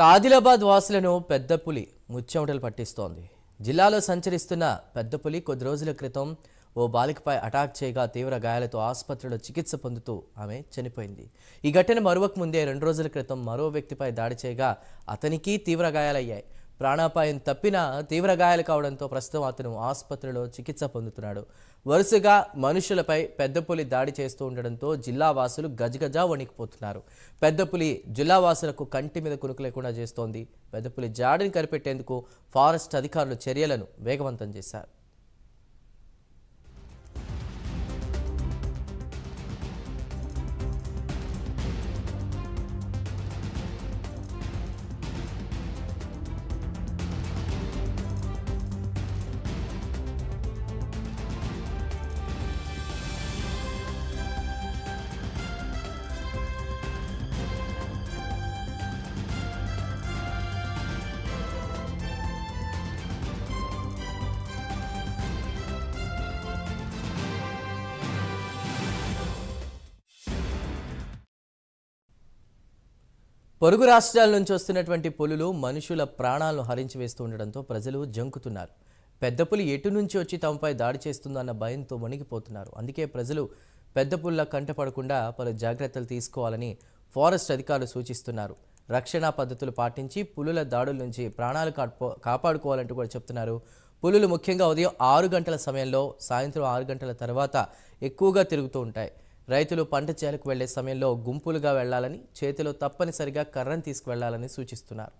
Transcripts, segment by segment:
ఆదిలాబాద్ వాసులను పెద్ద పులి ముచ్చెమటలు పట్టిస్తోంది. జిల్లాలో సంచరిస్తున్న పెద్ద పులి కొద్ది రోజుల క్రితం ఓ బాలికపై అటాక్ చేయగా తీవ్ర గాయాలతో ఆసుపత్రిలో చికిత్స పొందుతూ ఆమె చనిపోయింది. ఈ ఘటన మరొక ముందే 2 రోజుల క్రితం మరో వ్యక్తిపై దాడి చేయగా అతనికి తీవ్ర గాయాలయ్యాయి. ప్రాణాపాయం తప్పినా తీవ్ర గాయాలు కావడంతో ప్రస్తుతం అతను ఆసుపత్రిలో చికిత్స పొందుతున్నాడు. వరుసగా మనుషులపై పెద్ద పులి దాడి చేస్తూ ఉండడంతో జిల్లా వాసులు గజగజా వణికిపోతున్నారు. పెద్ద పులి జిల్లా వాసులకు కంటి మీద కునుకు లేకుండా చేస్తోంది. పెద్ద పులి జాడిని కనిపెట్టేందుకు ఫారెస్ట్ అధికారులు చర్యలను వేగవంతం చేశారు. పొరుగు రాష్ట్రాల నుంచి వస్తున్నటువంటి పులులు మనుషుల ప్రాణాలను హరించి వేస్తూ ఉండడంతో ప్రజలు జంకుతున్నారు. పెద్ద పులి ఎటు నుంచి వచ్చి తమపై దాడి చేస్తుందన్న భయంతో వణికిపోతున్నారు. అందుకే ప్రజలు పెద్ద పుల్ల కంటపడకుండా పలు జాగ్రత్తలు తీసుకోవాలని ఫారెస్ట్ అధికారులు సూచిస్తున్నారు. రక్షణ పద్ధతులు పాటించి పులుల దాడుల నుంచి ప్రాణాలు కాపాడుకోవాలంటూ కూడా చెప్తున్నారు. పులులు ముఖ్యంగా ఉదయం 6 గంటల సమయంలో, సాయంత్రం 6 గంటల తర్వాత ఎక్కువగా తిరుగుతూ ఉంటాయి. రైతులు పంట చేలకు వెళ్లే సమయంలో గుంపులుగా వెళ్లాలని, చేతిలో తప్పనిసరిగా కర్రను తీసుకువెళ్లాలని సూచిస్తున్నారు.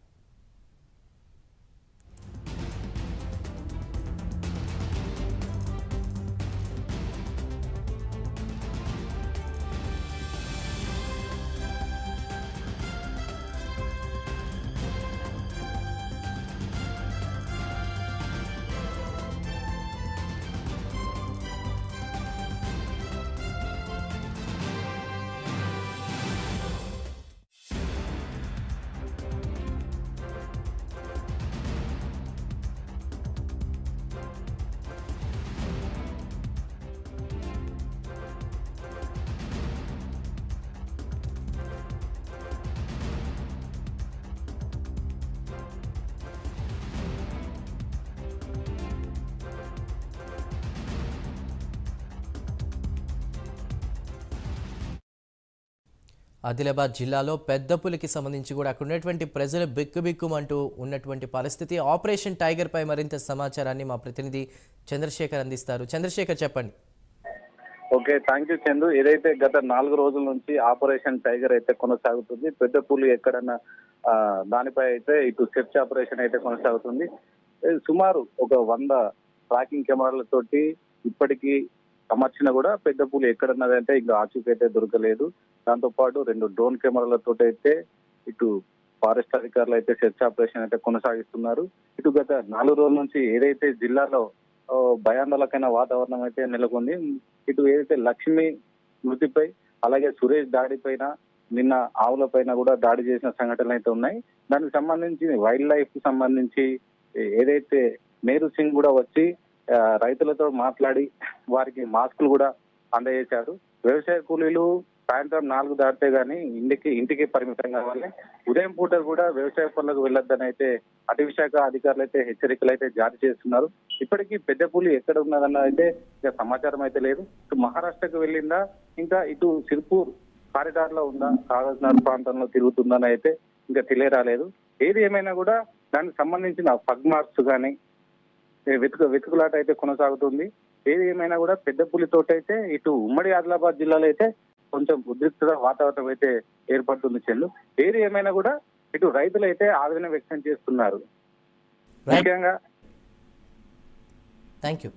ఆదిలాబాద్ జిల్లాలో పెద్ద పులికి సంబంధించి కూడా అక్కడ ఉన్నటువంటి ప్రజలు బిక్కుబిక్కుమంటూ ఉన్నటువంటి పరిస్థితి. ఆపరేషన్ టైగర్ పై మరింత సమాచారాన్ని మా ప్రతినిధి చంద్రశేఖర్ అందిస్తారు. చంద్రశేఖర్, చెప్పండి. Okay, thank you Chandu. ఏదైతే గత 4 రోజుల నుంచి ఆపరేషన్ టైగర్ అయితే కొనసాగుతుంది. పెద్ద పులి ఎక్కడన్నా దానిపై అయితే ఇటు సెర్చ్ ఆపరేషన్ అయితే కొనసాగుతుంది. సుమారు ఒక 100 ట్రాకింగ్ కెమెరాలతోటి ఇప్పటికీ అమర్చిన కూడా పెద్ద పులి ఎక్కడన్నదంటే ఇంకా ఆచూకీ అయితే దొరకలేదు. దాంతో పాటు 2 డ్రోన్ కెమెరాలతో అయితే ఇటు ఫారెస్ట్ అధికారులు అయితే సెర్చ్ ఆపరేషన్ అయితే కొనసాగిస్తున్నారు. ఇటు గత 4 రోజుల నుంచి ఏదైతే జిల్లాలో భయాందోళనకైన వాతావరణం అయితే నెలకొంది. ఇటు ఏదైతే లక్ష్మి మృతిపై, అలాగే సురేష్ దాడి పైన, నిన్న ఆవుల పైన కూడా దాడి చేసిన సంఘటనలు అయితే ఉన్నాయి. దానికి సంబంధించి వైల్డ్ లైఫ్ కి సంబంధించి ఏదైతే మేరు సింగ్ కూడా వచ్చి రైతులతో మాట్లాడి వారికి మాస్కులు కూడా అందజేశారు. వ్యవసాయ కూలీలు సాయంత్రం 4 దాటితే గానీ ఇంటికి పరిమితం కావాలి. ఉదయం పూట కూడా వ్యవసాయ పనులకు వెళ్లొద్దని అయితే అటవీ శాఖ అధికారులు అయితే హెచ్చరికలు అయితే జారీ చేస్తున్నారు. ఇప్పటికీ పెద్ద పులి ఎక్కడ ఉన్నదన్న అయితే ఇంకా సమాచారం అయితే లేదు. ఇటు మహారాష్ట్రకు వెళ్ళిందా, ఇంకా ఇటు సిర్పూర్ కారిడార్ లో ఉందా, కాగజ్నగర్ ప్రాంతంలో తిరుగుతుందని అయితే ఇంకా తెలియరాలేదు. ఏది ఏమైనా కూడా దానికి సంబంధించిన ఫగ్ మార్క్స్ కానీ వెతుకులాట అయితే కొనసాగుతుంది. ఏది ఏమైనా కూడా పెద్ద పులితోటైతే ఇటు ఉమ్మడి ఆదిలాబాద్ జిల్లాలో అయితే కొంచెం ఉద్రిక్తత వాతావరణం అయితే ఏర్పడుతుంది చెల్లు. ఏది ఏమైనా కూడా ఇటు రైతులు అయితే ఆవేదన వ్యక్తం చేస్తున్నారు. ముఖ్యంగా థ్యాంక్ యూ.